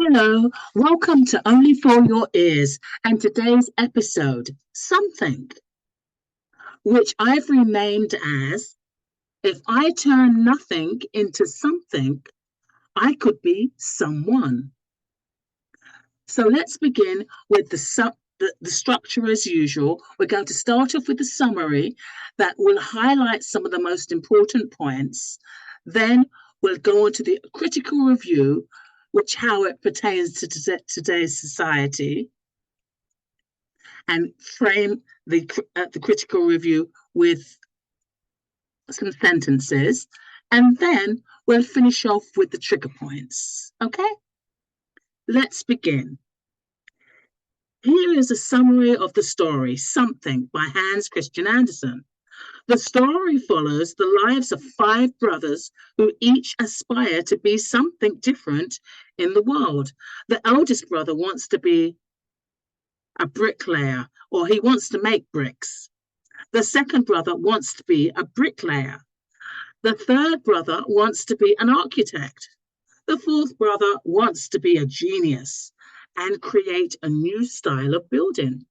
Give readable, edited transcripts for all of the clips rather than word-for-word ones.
Hello, welcome to Only for Your Ears and today's episode, Something, which I've renamed as If I Turn Nothing into Something, I Could Be Someone. So let's begin with the structure as usual. We're going to start off with a summary that will highlight some of the most important points. Then we'll go on to the critical review, which how it pertains to today's society, and frame the critical review with some sentences. And then we'll finish off with the trigger points. Okay? Let's begin. Here is a summary of the story, Something, by Hans Christian Andersen. The story follows the lives of 5 brothers who each aspire to be something different in the world. The eldest brother wants to be a bricklayer, or he wants to make bricks. The second brother wants to be a bricklayer. The third brother wants to be an architect. The fourth brother wants to be a genius and create a new style of building.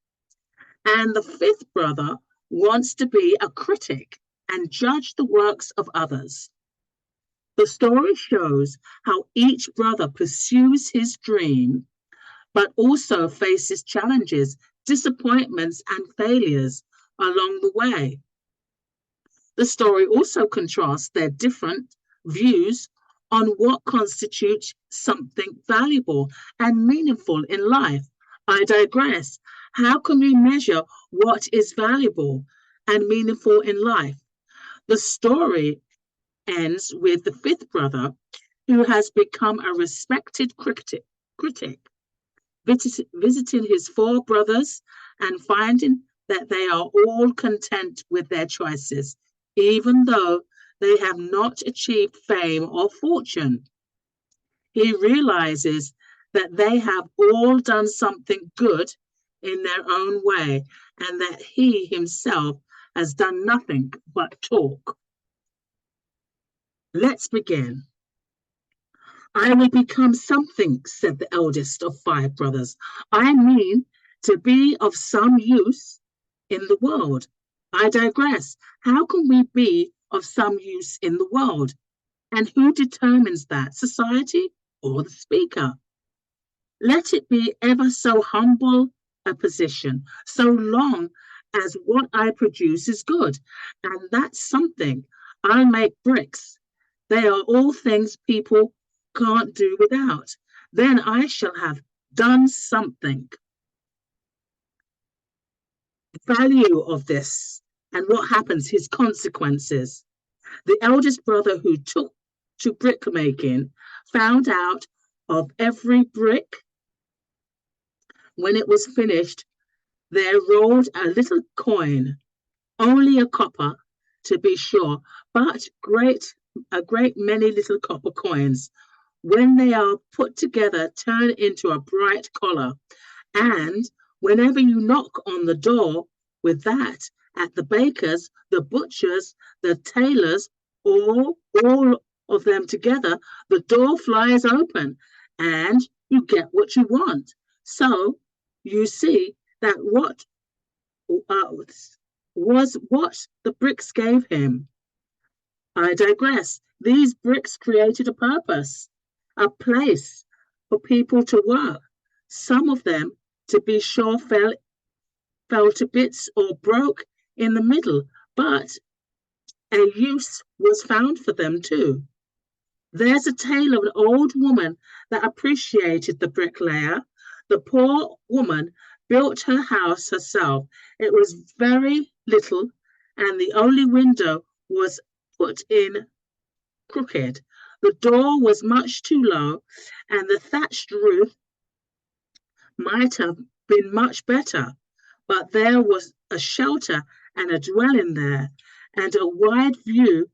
And the fifth brother wants to be a critic and judge the works of others. The story shows how each brother pursues his dream, but also faces challenges, disappointments, and failures along the way. The story also contrasts their different views on what constitutes something valuable and meaningful in life. I digress. How can we measure what is valuable and meaningful in life? The story ends with the fifth brother, who has become a respected critic, visiting his 4 brothers and finding that they are all content with their choices, even though they have not achieved fame or fortune. He realizes that they have all done something good in their own way, and that he himself has done nothing but talk. Let's begin. I will become something, said the eldest of 5 brothers. I mean to be of some use in the world. I digress. How can we be of some use in the world? And who determines that, society or the speaker? Let it be ever so humble a position, so long as what I produce is good. And that's something. I make bricks. They are all things people can't do without. Then I shall have done something. The value of this and what happens, his consequences. The eldest brother who took to brickmaking found out of every brick. When it was finished, there rolled a little coin, only a copper to be sure, but a great many little copper coins. When they are put together, turn into a bright collar. And whenever you knock on the door with that, at the baker's, the butcher's, the tailor's, all of them together, the door flies open and you get what you want. So you see that what was what the bricks gave him. I digress. These bricks created a purpose, a place for people to work. Some of them, to be sure, fell to bits or broke in the middle, but a use was found for them too. There's a tale of an old woman that appreciated the bricklayer. The poor woman built her house herself. It was very little, and the only window was put in crooked. The door was much too low, and the thatched roof might have been much better, but there was a shelter and a dwelling there, and a wide view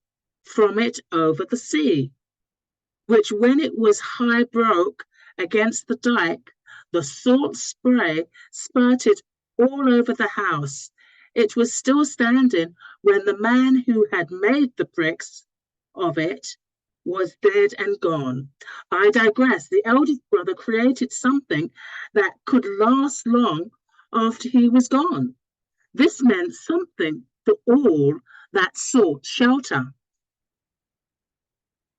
from it over the sea, which when it was high broke against the dike, the salt spray spurted all over the house. It was still standing when the man who had made the bricks of it was dead and gone. I digress. The eldest brother created something that could last long after he was gone. This meant something to all that sought shelter.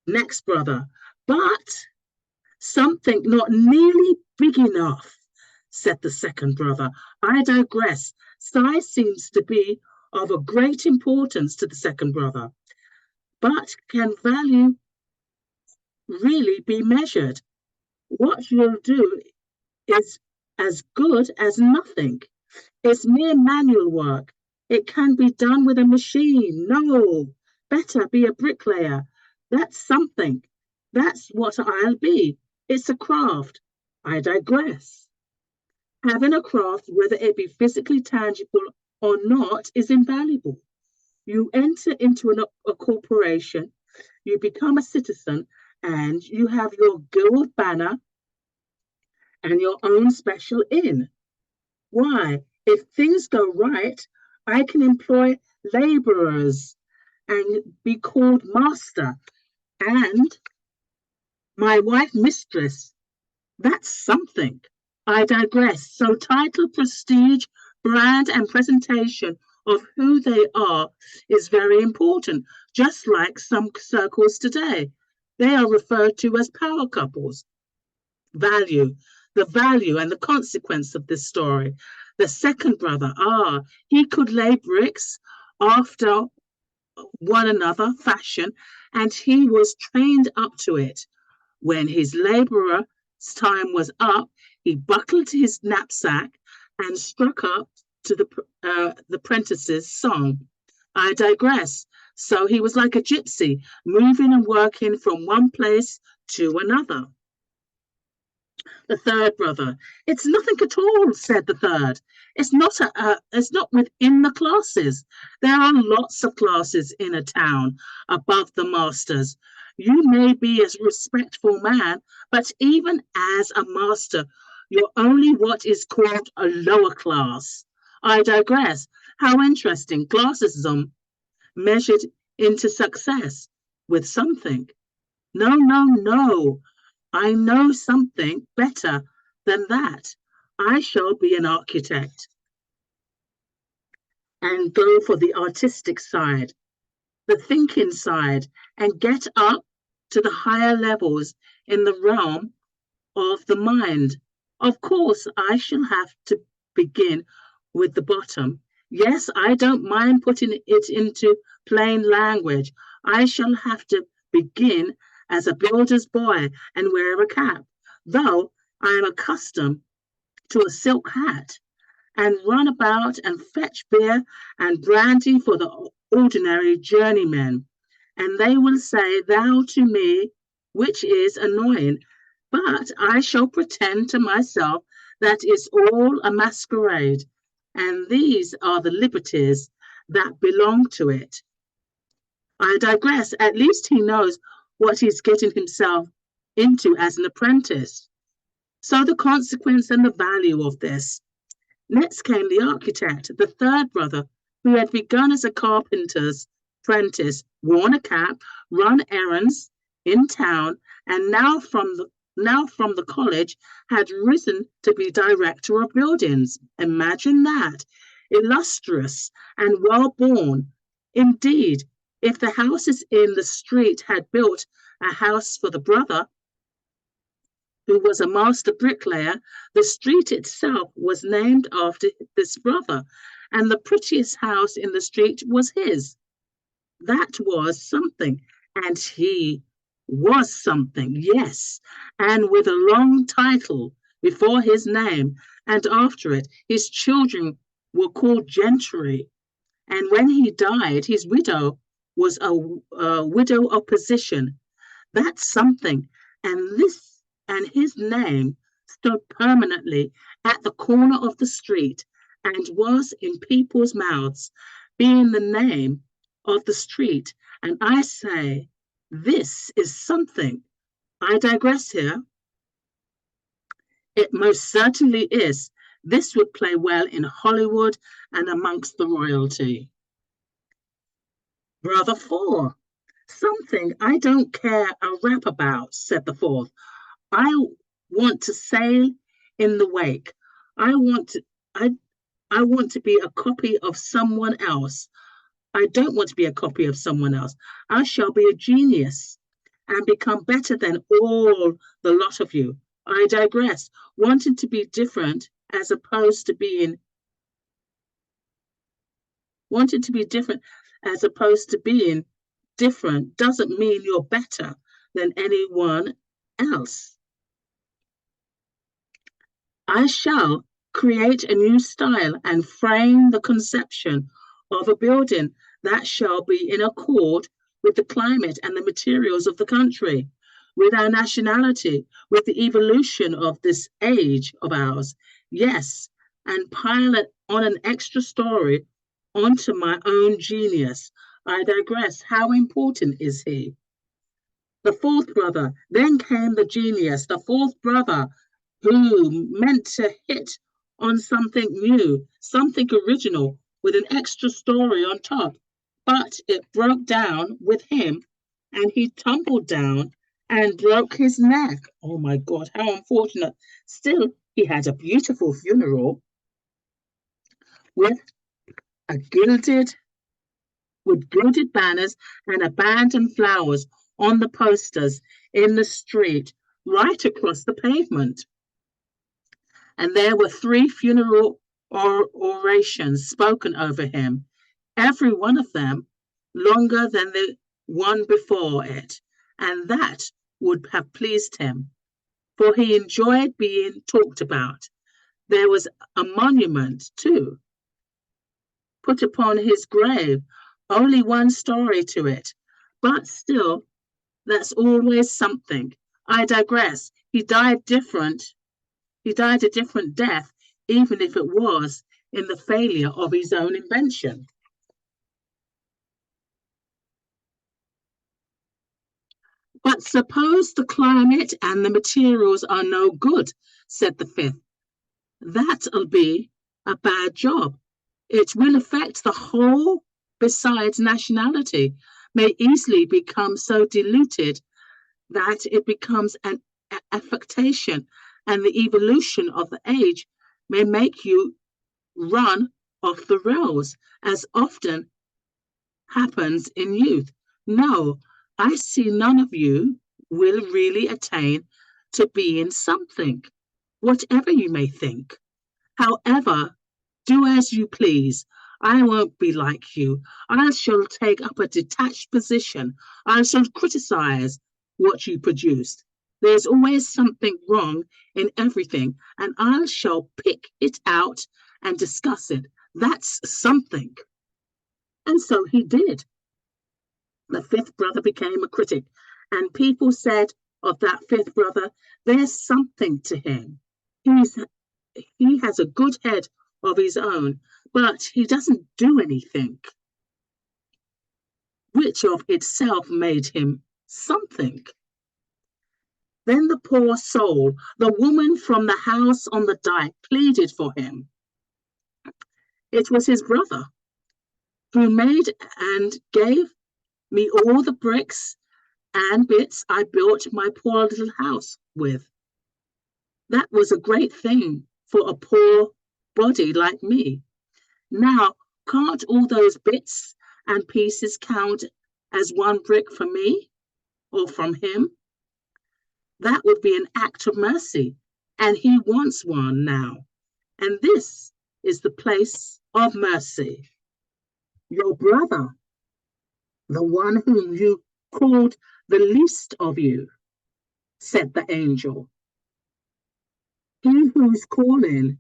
Next brother, but something not nearly big enough, said the second brother. I digress. Size seems to be of a great importance to the second brother, but can value really be measured? What you'll do is as good as nothing. It's mere manual work. It can be done with a machine. No, better be a bricklayer. That's something. That's what I'll be. It's a craft. I digress. Having a craft, whether it be physically tangible or not, is invaluable. You enter into a corporation, you become a citizen, and you have your guild banner and your own special inn. Why? If things go right, I can employ laborers and be called master, and my wife mistress. That's something. I digress. So title, prestige, brand, and presentation of who they are is very important, just like some circles today. They are referred to as power couples. Value, the value and the consequence of this story. The second brother, he could lay bricks after one another fashion, and he was trained up to it. When his laborer's time was up, he buckled his knapsack and struck up to the apprentice's song. I digress. So he was like a gypsy, moving and working from one place to another. The third brother, it's nothing at all, said the third. It's not within the classes. There are lots of classes in a town above the masters. You may be a respectful man, but even as a master, you're only what is called a lower class. I digress. How interesting. Classism measured into success with something. No, no, no. I know something better than that. I shall be an architect and go for the artistic side, the thinking side, and get up to the higher levels in the realm of the mind. Of course, I shall have to begin with the bottom. Yes, I don't mind putting it into plain language. I shall have to begin as a builder's boy and wear a cap, though I am accustomed to a silk hat, and run about and fetch beer and brandy for the ordinary journeymen. And they will say thou to me, which is annoying, but I shall pretend to myself that it's all a masquerade, and these are the liberties that belong to it. I digress. At least he knows what he's getting himself into as an apprentice. So the consequence and the value of this. Next came the architect, the third brother, who had begun as a carpenter's apprentice, worn a cap, run errands in town, and now from the college had risen to be director of buildings. Imagine that. Illustrious and well born. Indeed, if the houses in the street had built a house for the brother, who was a master bricklayer, the street itself was named after this brother, and the prettiest house in the street was his. That was something, and he was something, yes, and with a long title before his name, and after it, his children were called gentry. And when he died, his widow was a widow of position. That's something, and his name stood permanently at the corner of the street and was in people's mouths, being the name of the street. And I say, this is something. I digress here. It most certainly is. This would play well in Hollywood and amongst the royalty. Brother 4. Something I don't care a rap about, said the fourth. I want to sail in the wake. I want to I I want to be a copy of someone else. I don't want to be a copy of someone else. I shall be a genius and become better than all the lot of you. I digress. Wanting to be different as opposed to being wanting to be different as opposed to being different doesn't mean you're better than anyone else. I shall create a new style and frame the conception of a building that shall be in accord with the climate and the materials of the country, with our nationality, with the evolution of this age of ours. Yes, and pile it on an extra story onto my own genius. I digress. How important is he? The fourth brother. Then came the genius, the fourth brother, who meant to hit on something new, something original, with an extra story on top. But it broke down with him, and he tumbled down and broke his neck. Oh my God, how unfortunate. Still, he had a beautiful funeral with a gilded with gilded banners and abandoned flowers on the posters in the street right across the pavement. And there were 3 funeral orations spoken over him, every one of them longer than the one before it, and that would have pleased him, for he enjoyed being talked about. There was a monument, too, put upon his grave, only one story to it, but still, that's always something. I digress. He died a different death, even if it was in the failure of his own invention. But suppose the climate and the materials are no good, said the fifth. That'll be a bad job. It will affect the whole, besides nationality, may easily become so diluted that it becomes an affectation, and the evolution of the age may make you run off the rails, as often happens in youth. No, I see none of you will really attain to being something, whatever you may think. However, do as you please. I won't be like you. I shall take up a detached position. I shall criticize what you produced. There's always something wrong in everything, and I shall pick it out and discuss it. That's something. And so he did. The fifth brother became a critic, and people said of that fifth brother, there's something to him. He has a good head of his own, but he doesn't do anything, which of itself made him something. Then the poor soul, the woman from the house on the dyke, pleaded for him. It was his brother who made and gave me all the bricks and bits I built my poor little house with. That was a great thing for a poor body like me. Now, can't all those bits and pieces count as one brick for me or from him? That would be an act of mercy, and he wants one now. And this is the place of mercy. Your brother, the one whom you called the least of you, said the angel. He whose calling,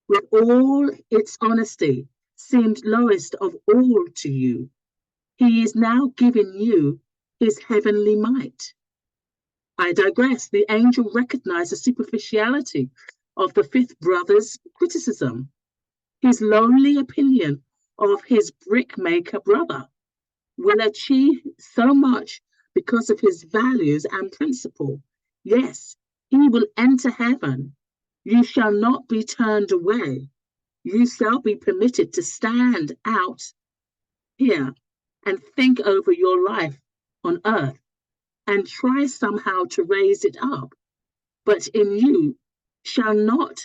with all its honesty, seemed lowest of all to you, he is now giving you his heavenly might. I digress. The angel recognized the superficiality of the fifth brother's criticism, his lonely opinion of his brickmaker brother will achieve so much because of his values and principle. Yes, he will enter heaven. You shall not be turned away. You shall be permitted to stand out here and think over your life on earth and try somehow to raise it up, but in you shall not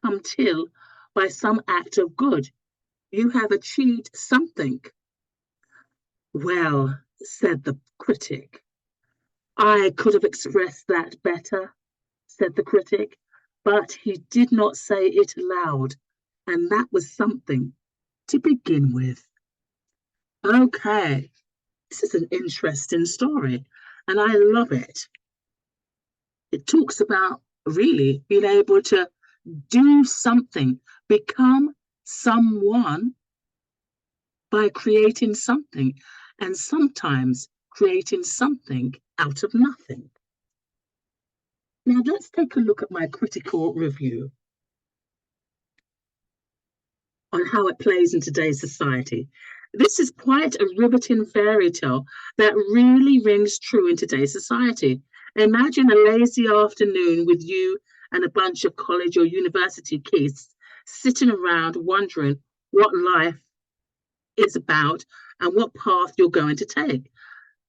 come till by some act of good you have achieved something. Well, said the critic. I could have expressed that better, said the critic, but he did not say it aloud, and that was something to begin with. Okay, this is an interesting story, and I love it. It talks about really being able to do something, become someone by creating something, and sometimes creating something out of nothing. Now let's take a look at my critical review on how it plays in today's society. This is quite a riveting fairy tale that really rings true in today's society. Imagine a lazy afternoon with you and a bunch of college or university kids sitting around wondering what life is about and what path you're going to take.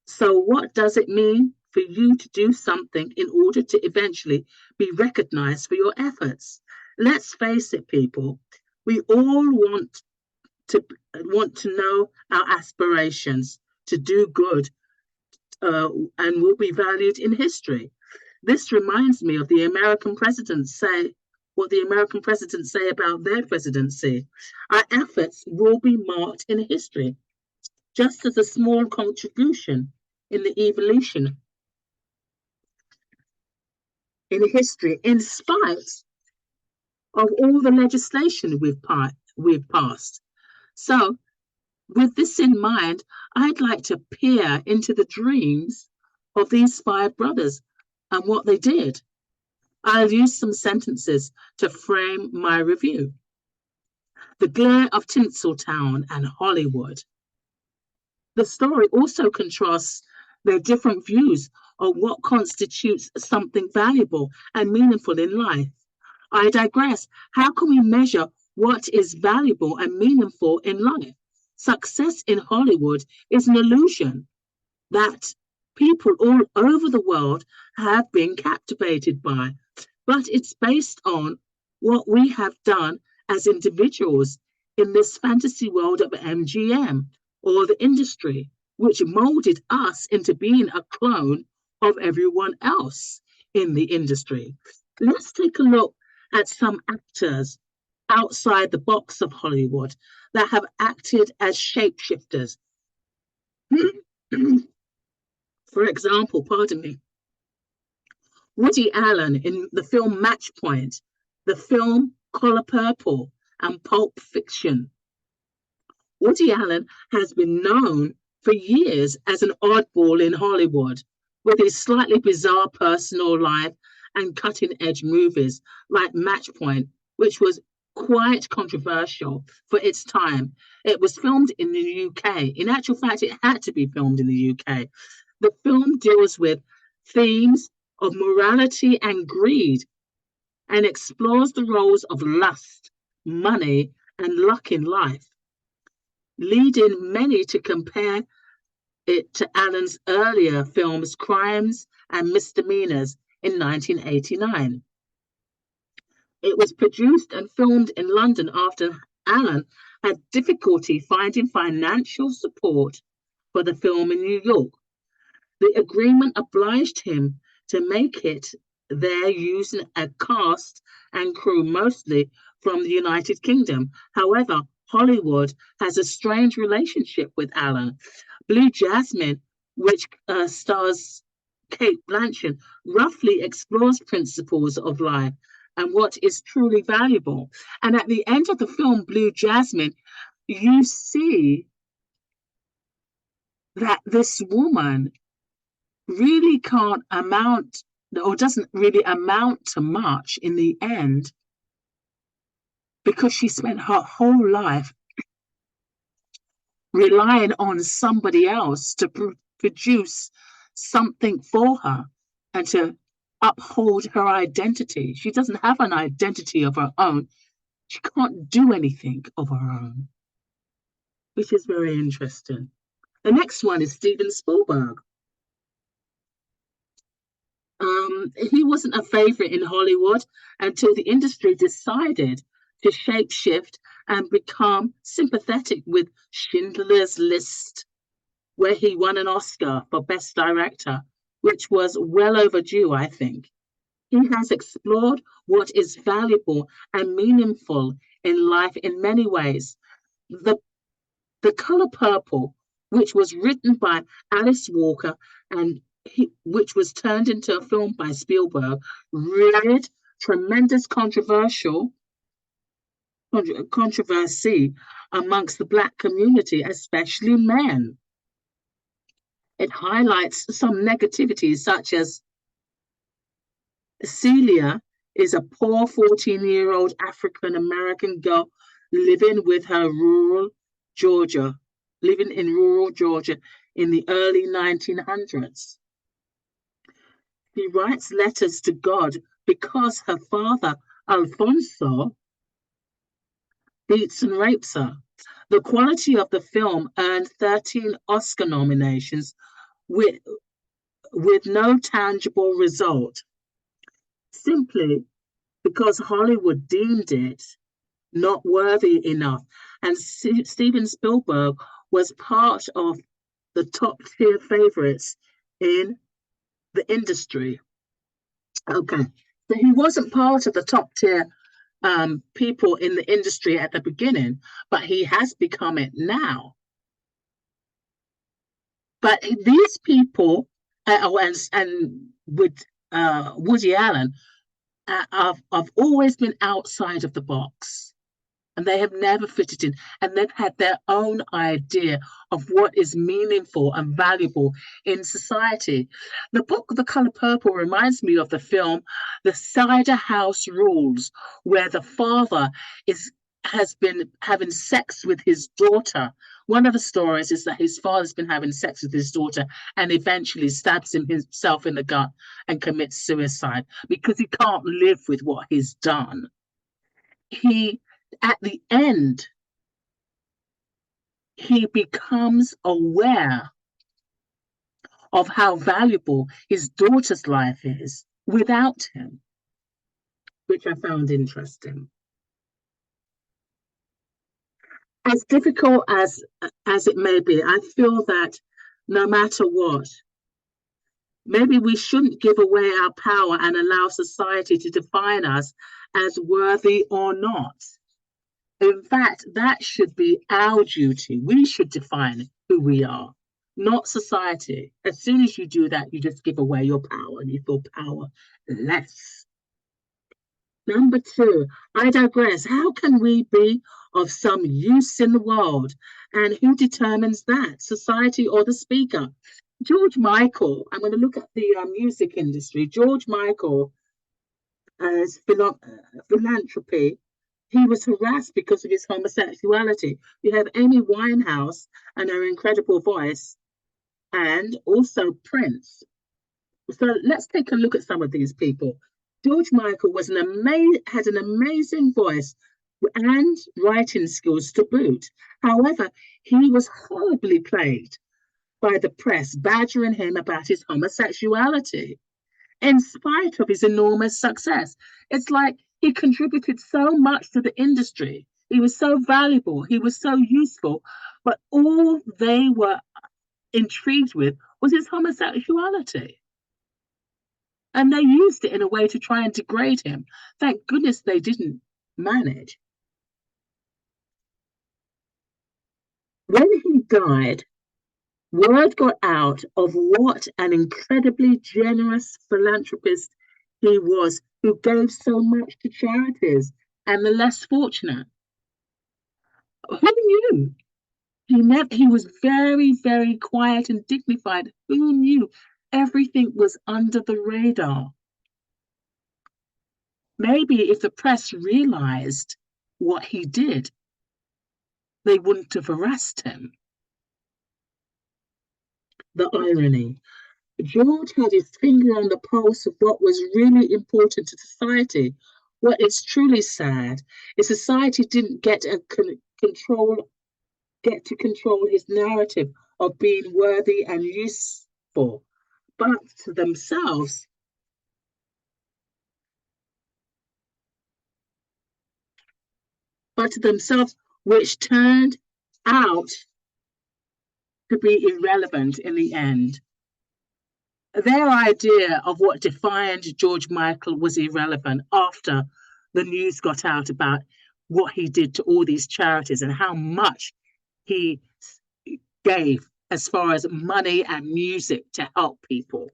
So what does it mean for you to do something in order to eventually be recognized for your efforts? Let's face it, people, we all want to know our aspirations to do good and will be valued in history. This reminds me of the American presidents say what the American presidents say about their presidency. Our efforts will be marked in history, just as a small contribution in the evolution in history, in spite of all the legislation we've passed. So, with this in mind, I'd like to peer into the dreams of these five brothers and what they did. I'll use some sentences to frame my review. The glare of Tinseltown and Hollywood. The story also contrasts their different views of what constitutes something valuable and meaningful in life. I digress. How can we measure what is valuable and meaningful in life? Success in Hollywood is an illusion that people all over the world have been captivated by, but it's based on what we have done as individuals in this fantasy world of MGM or the industry, which molded us into being a clone of everyone else in the industry. Let's take a look at some actors outside the box of Hollywood that have acted as shapeshifters. For example, pardon me, Woody Allen in the film Match Point, the film Color Purple, and Pulp Fiction. Woody Allen has been known for years as an oddball in Hollywood, with his slightly bizarre personal life and cutting-edge movies like Match Point, which was quite controversial for its time. It was filmed in the UK. In actual fact, it had to be filmed in the UK. The film deals with themes of morality and greed and explores the roles of lust, money, and luck in life, leading many to compare it to Allen's earlier films Crimes and Misdemeanors in 1989. It was produced and filmed in London after Allen had difficulty finding financial support for the film in New York. The agreement obliged him to make it there using a cast and crew mostly from the United Kingdom. However, Hollywood has a strange relationship with Allen. Blue Jasmine, which stars Cate Blanchett, roughly explores principles of life and what is truly valuable. And at the end of the film, Blue Jasmine, you see that this woman really can't amount or doesn't really amount to much in the end because she spent her whole life relying on somebody else to produce something for her and to uphold her identity. She doesn't have an identity of her own. She can't do anything of her own, which is very interesting. The next one is Steven Spielberg. He wasn't a favorite in Hollywood until the industry decided to shapeshift and become sympathetic with Schindler's List, where he won an Oscar for Best Director, which was well overdue, I think. He has explored what is valuable and meaningful in life in many ways. The, the Color Purple, which was written by Alice Walker and which was turned into a film by Spielberg, reared tremendous controversy amongst the Black community, especially men. It highlights some negativities, such as Celia is a poor 14-year-old African American girl living with her living in rural Georgia in the early 1900s. She writes letters to God because her father, Alfonso, beats and rapes her. The quality of the film earned 13 Oscar nominations with no tangible result, simply because Hollywood deemed it not worthy enough. And Steven Spielberg was part of the top tier favorites in the industry. Okay, so he wasn't part of the top tier people in the industry at the beginning, but he has become it now. But these people, and with Woody Allen, have always been outside of the box, and they have never fitted in, and they've had their own idea of what is meaningful and valuable in society. The book The Color Purple reminds me of the film The Cider House Rules, where the father has been having sex with his daughter. One of the stories is that his father's been having sex with his daughter and eventually stabs himself in the gut and commits suicide because he can't live with what he's done. At the end, he becomes aware of how valuable his daughter's life is without him, which I found interesting. As difficult as it may be, I feel that no matter what, maybe we shouldn't give away our power and allow society to define us as worthy or not. In fact, that should be our duty. We should define who we are, not society. As soon as you do that, you just give away your power and you feel powerless. Number 2, I digress. How can we be of some use in the world? And who determines that, society or the speaker? George Michael, I'm going to look at the music industry. George Michael, as philanthropy, he was harassed because of his homosexuality. You have Amy Winehouse and her incredible voice, and also Prince. So let's take a look at some of these people. George Michael was had an amazing voice and writing skills to boot. However, he was horribly plagued by the press badgering him about his homosexuality, in spite of his enormous success. It's like he contributed so much to the industry. He was so valuable. He was so useful. But all they were intrigued with was his homosexuality. And they used it in a way to try and degrade him. Thank goodness they didn't manage. When he died, word got out of what an incredibly generous philanthropist he was, who gave so much to charities and the less fortunate. Who knew? He was very, very quiet and dignified. Who knew? Everything was under the radar. Maybe if the press realized what he did, they wouldn't have harassed him. The irony. George had his finger on the pulse of what was really important to society. What is truly sad is society didn't get to control his narrative of being worthy and useful, but to themselves but to themselves, which turned out to be irrelevant in the end. Their idea of what defined George Michael was irrelevant after the news got out about what he did to all these charities and how much he gave as far as money and music to help people.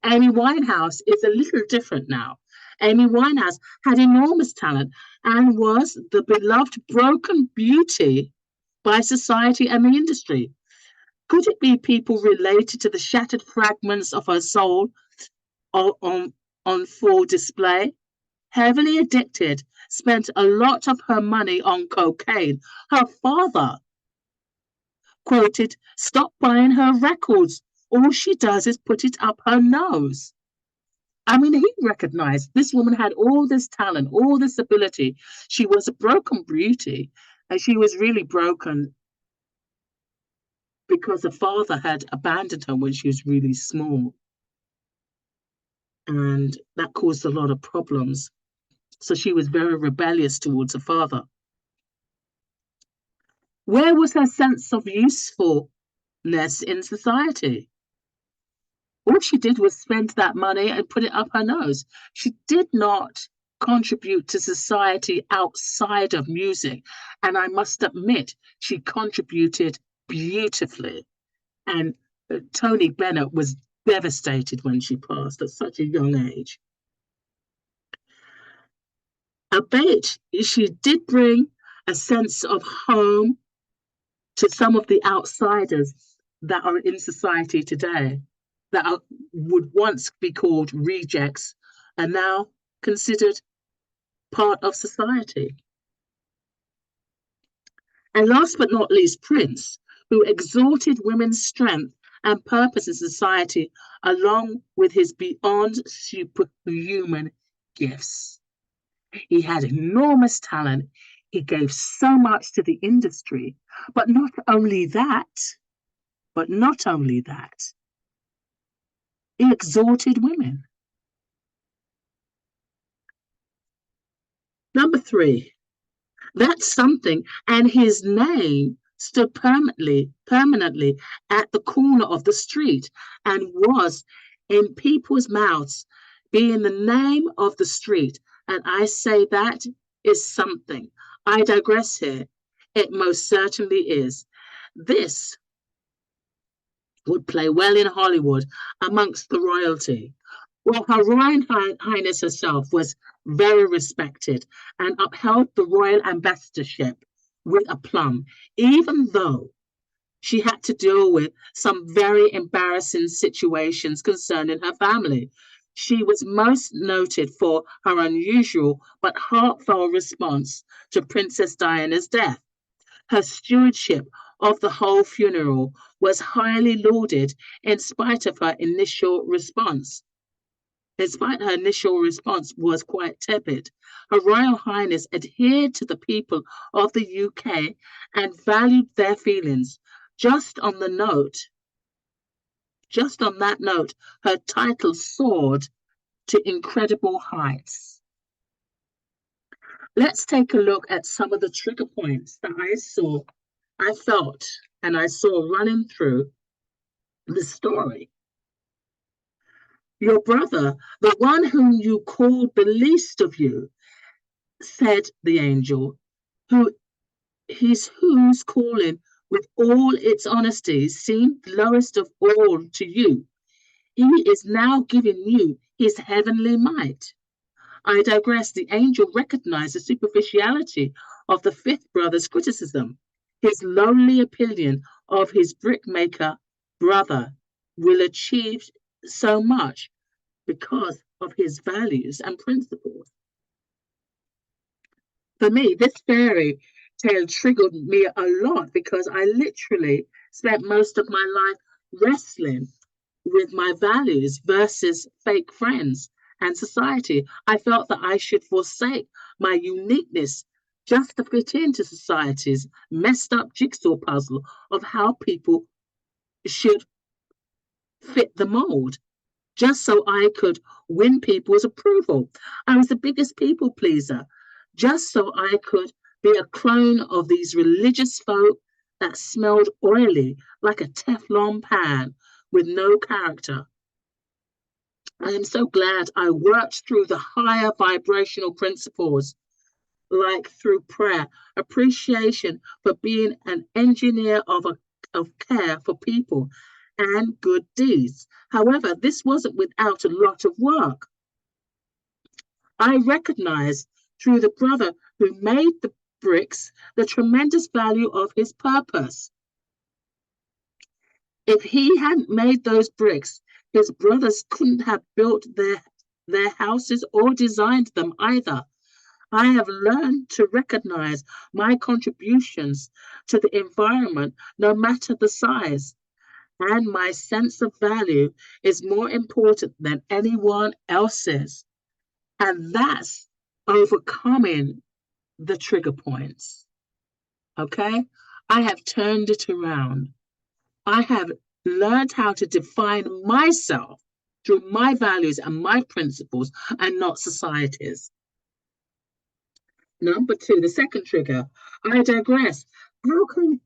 Amy Winehouse is a little different now. Amy Winehouse had enormous talent and was the beloved broken beauty by society and the industry. Could it be people related to the shattered fragments of her soul on full display? Heavily addicted, spent a lot of her money on cocaine. Her father quoted, "Stop buying her records. All she does is put it up her nose." I mean, he recognized this woman had all this talent, all this ability. She was a broken beauty, and she was really broken because her father had abandoned her when she was really small. And that caused a lot of problems. So she was very rebellious towards her father. Where was her sense of usefulness in society? All she did was spend that money and put it up her nose. She did not contribute to society outside of music. And I must admit, she contributed beautifully. And Tony Bennett was devastated when she passed at such a young age. I bet she did bring a sense of home to some of the outsiders that are in society today, that would once be called rejects and now considered part of society. And last but not least, Prince, who exalted women's strength and purpose in society along with his beyond superhuman gifts. He had enormous talent. He gave so much to the industry, but not only that, he exalted women. Number 3, that's something, and his name stood permanently at the corner of the street and was in people's mouths, being the name of the street. And I say that is something. I digress here. It most certainly is. This would play well in Hollywood amongst the royalty. Well, Her Royal Highness herself was very respected and upheld the royal ambassadorship with aplomb, even though she had to deal with some very embarrassing situations concerning her family. She was most noted for her unusual but heartfelt response to Princess Diana's death. Her stewardship of the whole funeral was highly lauded in spite of her initial response. Despite her initial response was quite tepid, Her Royal Highness adhered to the people of the UK and valued their feelings. Just on that note, her title soared to incredible heights. Let's take a look at some of the trigger points that I felt, and I saw running through the story. Your brother, the one whom you called the least of you, said the angel, whose calling with all its honesty seemed lowest of all to you. He is now giving you his heavenly might. I digress. The angel recognized the superficiality of the fifth brother's criticism. His lonely opinion of his brickmaker brother will achieve so much because of his values and principles. For me, this fairy tale triggered me a lot because I literally spent most of my life wrestling with my values versus fake friends and society. I felt that I should forsake my uniqueness just to fit into society's messed up jigsaw puzzle of how people should fit the mold, just so I could win people's approval. I was the biggest people pleaser, just so I could be a clone of these religious folk that smelled oily like a Teflon pan with no character. I am so glad I worked through the higher vibrational principles, like through prayer, appreciation for being an engineer of care for people, and good deeds. However, this wasn't without a lot of work. I recognized through the brother who made the bricks the tremendous value of his purpose. If he hadn't made those bricks, his brothers couldn't have built their houses or designed them either. I have learned to recognize my contributions to the environment, no matter the size, and my sense of value is more important than anyone else's. And that's overcoming the trigger points. Okay? I have turned it around. I have learned how to define myself through my values and my principles and not society's. Number 2, the second trigger. I digress. How can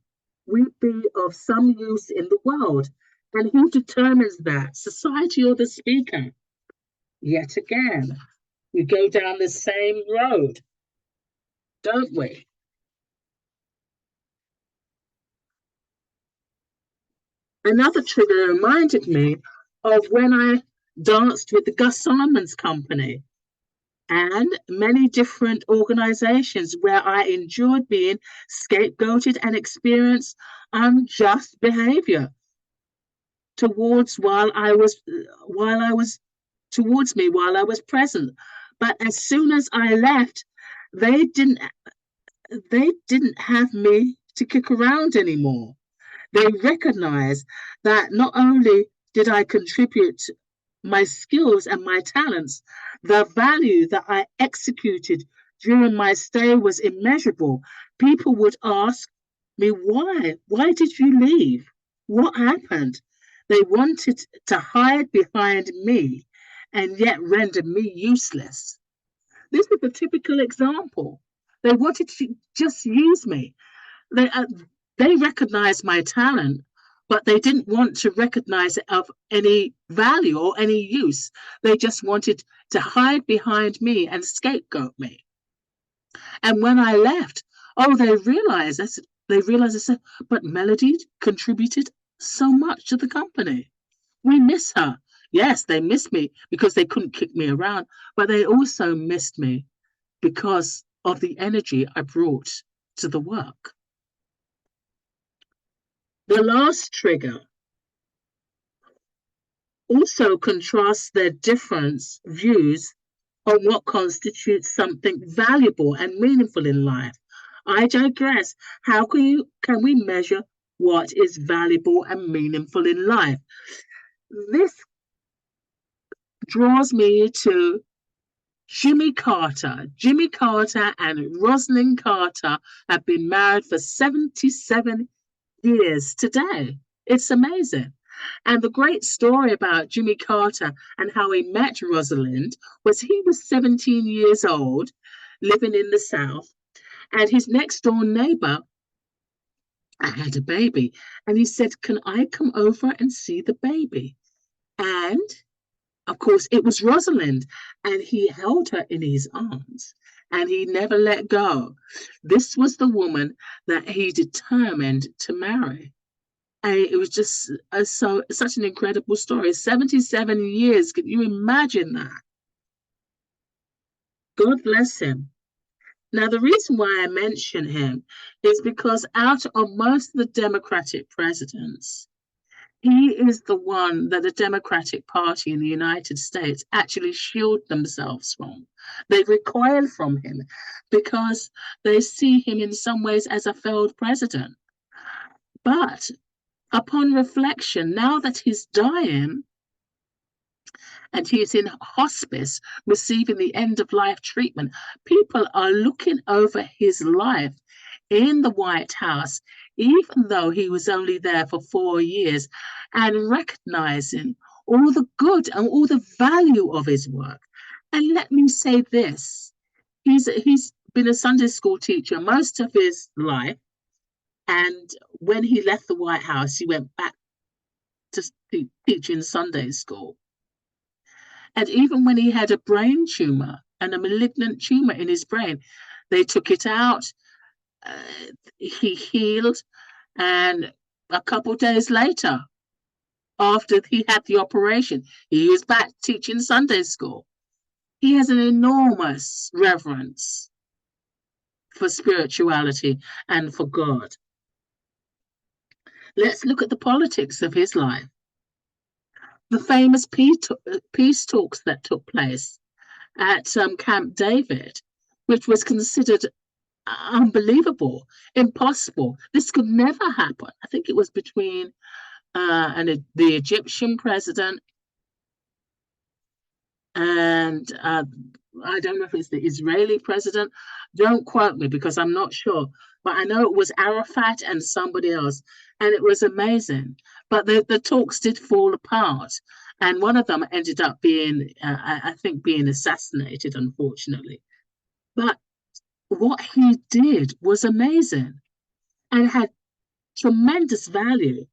we be of some use in the world? And who determines that? Society or the speaker? Yet again, we go down the same road, don't we? Another trigger reminded me of when I danced with the Gus Simons Company and many different organizations where I enjoyed being scapegoated and experienced unjust behavior towards while I was present. But as soon as I left, they didn't have me to kick around anymore. They recognized that not only did I contribute my skills and my talents, the value that I executed during my stay was immeasurable. People would ask me, why? Why did you leave? What happened? They wanted to hide behind me and yet render me useless. This is a typical example. They wanted to just use me. They recognized my talent, but they didn't want to recognize it of any value or any use. They just wanted to hide behind me and scapegoat me. And when I left, they realized, I said, but Melody contributed so much to the company. We miss her. Yes, they missed me because they couldn't kick me around, but they also missed me because of the energy I brought to the work. The last trigger also contrasts their different views on what constitutes something valuable and meaningful in life. I digress. How can we measure what is valuable and meaningful in life? This draws me to Jimmy Carter. Jimmy Carter and Rosalind Carter have been married for 77 years today. It's amazing. And the great story about Jimmy Carter and how he met Rosalind was he was 17 years old, living in the South, and his next door neighbor had a baby. And he said, can I come over and see the baby? And of course, it was Rosalind, and he held her in his arms and he never let go. This was the woman that he determined to marry. And it was just such an incredible story. 77 years. Can you imagine that? God bless him. Now, the reason why I mention him is because out of most of the Democratic presidents, he is the one that the Democratic Party in the United States actually shield themselves from. They recoil from him because they see him in some ways as a failed president. But upon reflection, now that he's dying and he's in hospice receiving the end-of-life treatment, people are looking over his life in the White House, even though he was only there for 4 years, and recognizing all the good and all the value of his work. And let me say this, he's been a Sunday school teacher most of his life. And when he left the White House, he went back to teach in Sunday school. And even when he had a brain tumor and a malignant tumor in his brain, they took it out. He healed. And a couple of days later, after he had the operation, he was back teaching Sunday school. He has an enormous reverence for spirituality and for God. Let's look at the politics of his life. The famous peace talks that took place at Camp David, which was considered unbelievable, impossible. This could never happen. I think it was between the Egyptian president and I don't know if it's the Israeli president. Don't quote me because I'm not sure. But I know it was Arafat and somebody else. And it was amazing. But the talks did fall apart. And one of them ended up being, I think, being assassinated, unfortunately. But what he did was amazing and had tremendous value.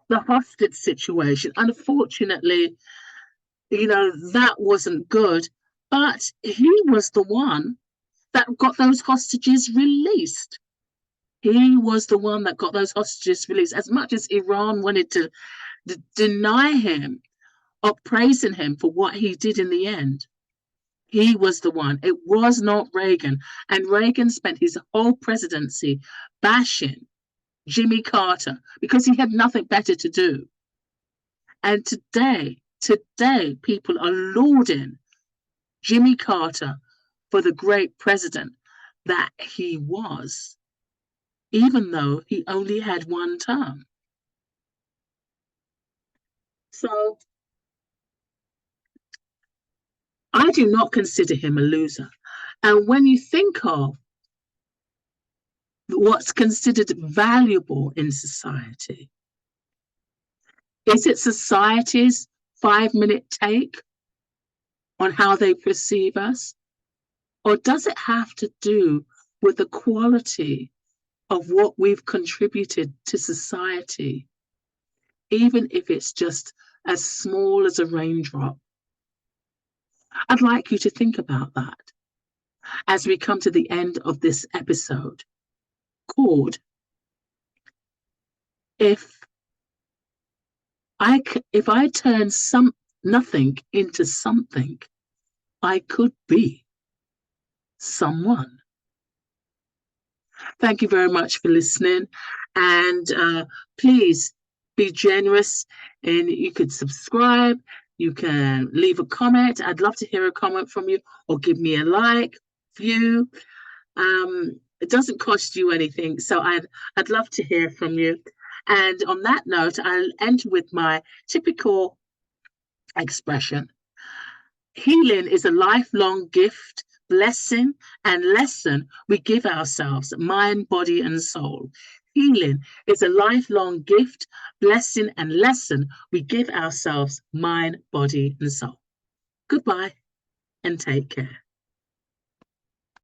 The hostage situation, unfortunately, that wasn't good, but he was the one that got those hostages released. He was the one that got those hostages released. As much as Iran wanted to deny him or praising him for what he did in the end, he was the one. It was not Reagan. And Reagan spent his whole presidency bashing Jimmy Carter because he had nothing better to do. And today, people are lauding Jimmy Carter for the great president that he was, even though he only had one term. So I do not consider him a loser. And when you think of what's considered valuable in society, is it society's 5-minute take on how they perceive us? Or does it have to do with the quality of what we've contributed to society, even if it's just as small as a raindrop? I'd like you to think about that as we come to the end of this episode called If I turn nothing into something, I could be someone. Thank you very much for listening, and please be generous, and you could subscribe, you can leave a comment. I'd love to hear a comment from you, or give me a like, view. It doesn't cost you anything, so I'd love to hear from you. And on that note, I'll end with my typical expression. Healing is a lifelong gift, blessing, and lesson we give ourselves, mind, body, and soul. Healing is a lifelong gift, blessing, and lesson we give ourselves, mind, body, and soul. Goodbye, and take care.